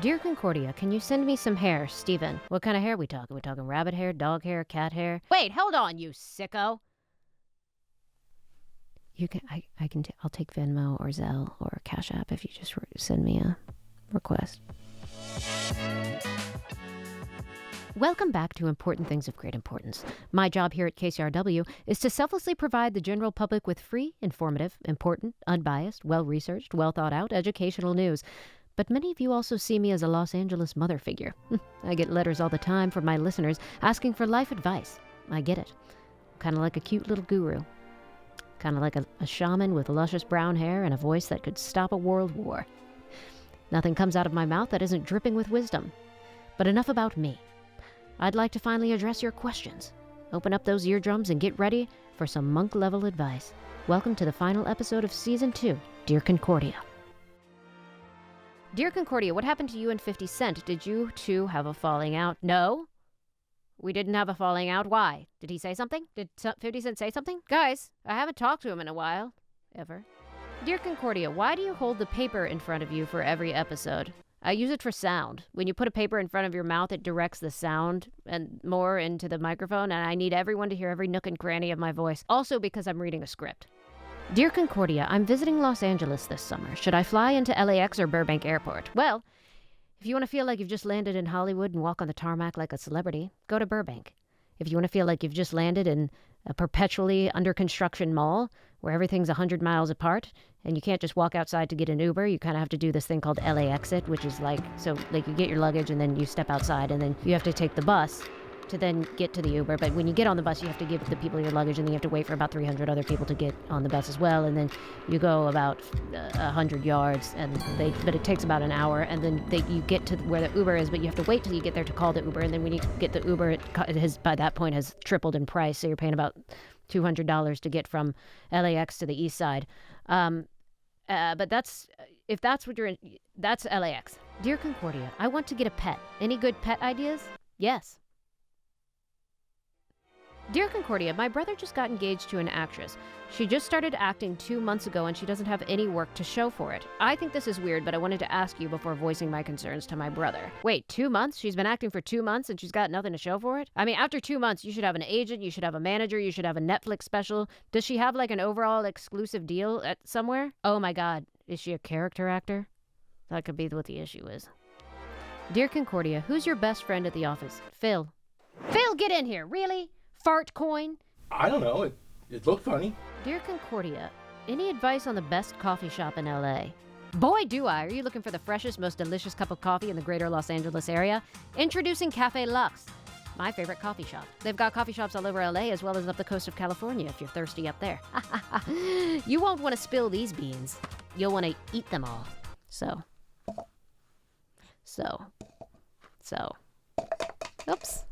Dear Concordia, can you send me some hair, Steven? What kind of hair we talking? We talking rabbit hair, dog hair, cat hair? Wait, hold on, you sicko. You can, I'll take Venmo or Zelle or Cash App if you just send me a request. Welcome back to Important Things of Great Importance. My job here at KCRW is to selflessly provide the general public with free, informative, important, unbiased, well-researched, well-thought-out educational news. But many of you also see me as a Los Angeles mother figure. I get letters all the time from my listeners asking for life advice. I get it. Kind of like a cute little guru. Kind of like a shaman with luscious brown hair and a voice that could stop a world war. Nothing comes out of my mouth that isn't dripping with wisdom. But enough about me. I'd like to finally address your questions. Open up those eardrums and get ready for some monk-level advice. Welcome to the final episode of Season 2, Dear Concordia. Dear Concordia, what happened to you and 50 Cent? Did you two have a falling out? No. We didn't have a falling out. Why? Did he say something? Did 50 Cent say something? Guys, I haven't talked to him in a while. Ever. Dear Concordia, why do you hold the paper in front of you for every episode? I use it for sound. When you put a paper in front of your mouth, it directs the sound and more into the microphone, and I need everyone to hear every nook and cranny of my voice. Also because I'm reading a script. Dear Concordia, I'm visiting Los Angeles this summer. Should I fly into LAX or Burbank Airport? Well, if you want to feel like you've just landed in Hollywood and walk on the tarmac like a celebrity, go to Burbank. If you want to feel like you've just landed in a perpetually under construction mall where everything's 100 miles apart and you can't just walk outside to get an Uber, you kind of have to do this thing called LA Exit, which is like you get your luggage and then you step outside and then you have to take the bus to then get to the Uber. But when you get on the bus, you have to give the people your luggage and then you have to wait for about 300 other people to get on the bus as well. And then you go about 100 yards but it takes about an hour and then you get to where the Uber is, but you have to wait till you get there to call the Uber. And then when you get the Uber, it has by that point has tripled in price. So you're paying about $200 to get from LAX to the east side. But that's what you're in, that's LAX. Dear Concordia, I want to get a pet. Any good pet ideas? Yes. Dear Concordia, my brother just got engaged to an actress. She just started acting 2 months ago and she doesn't have any work to show for it. I think this is weird, but I wanted to ask you before voicing my concerns to my brother. Wait, 2 months? She's been acting for 2 months and she's got nothing to show for it? I mean, after 2 months, you should have an agent, you should have a manager, you should have a Netflix special. Does she have like an overall exclusive deal at somewhere? Oh my God, is she a character actor? That could be what the issue is. Dear Concordia, who's your best friend at the office? Phil. Phil, get in here, really? Fart coin? I don't know. It looked funny. Dear Concordia, any advice on the best coffee shop in LA? Boy, do I. Are you looking for the freshest, most delicious cup of coffee in the greater Los Angeles area? Introducing Cafe Lux, my favorite coffee shop. They've got coffee shops all over LA as well as up the coast of California if you're thirsty up there. You won't want to spill these beans. You'll want to eat them all. So. Oops.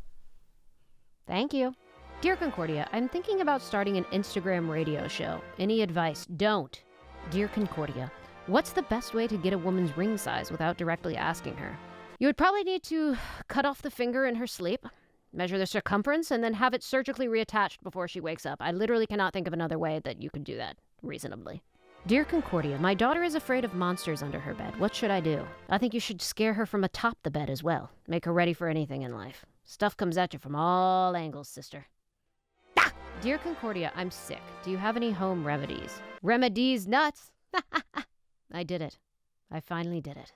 Thank you. Dear Concordia, I'm thinking about starting an Instagram radio show. Any advice? Don't. Dear Concordia, what's the best way to get a woman's ring size without directly asking her? You would probably need to cut off the finger in her sleep, measure the circumference, and then have it surgically reattached before she wakes up. I literally cannot think of another way that you could do that reasonably. Dear Concordia, my daughter is afraid of monsters under her bed. What should I do? I think you should scare her from atop the bed as well. Make her ready for anything in life. Stuff comes at you from all angles, sister. Ah! Dear Concordia, I'm sick. Do you have any home remedies? Remedies nuts! I did it. I finally did it.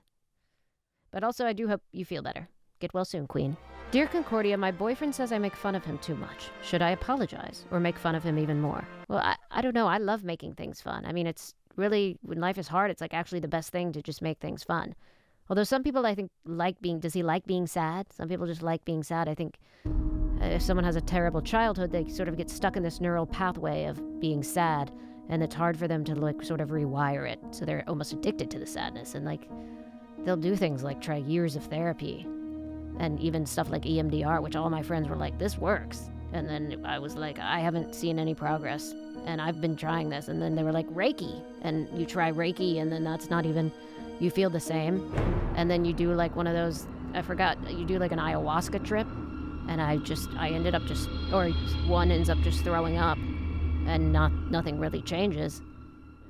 But also, I do hope you feel better. Get well soon, Queen. Dear Concordia, my boyfriend says I make fun of him too much. Should I apologize or make fun of him even more? Well, I don't know. I love making things fun. I mean, it's really, when life is hard, it's like actually the best thing to just make things fun. Although some people, I think, does he like being sad? Some people just like being sad. I think if someone has a terrible childhood, they sort of get stuck in this neural pathway of being sad, and it's hard for them to, like, sort of rewire it. So they're almost addicted to the sadness, and, like, they'll do things like try years of therapy, and even stuff like EMDR, which all my friends were like, this works. And then I was like, I haven't seen any progress, and I've been trying this. And then they were like, Reiki, and you try Reiki, and then that's not even... You feel the same, and then you do like one of those, you do like an ayahuasca trip, and one ends up just throwing up, and nothing really changes.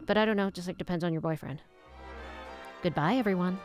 But I don't know, it just like depends on your boyfriend. Goodbye, everyone.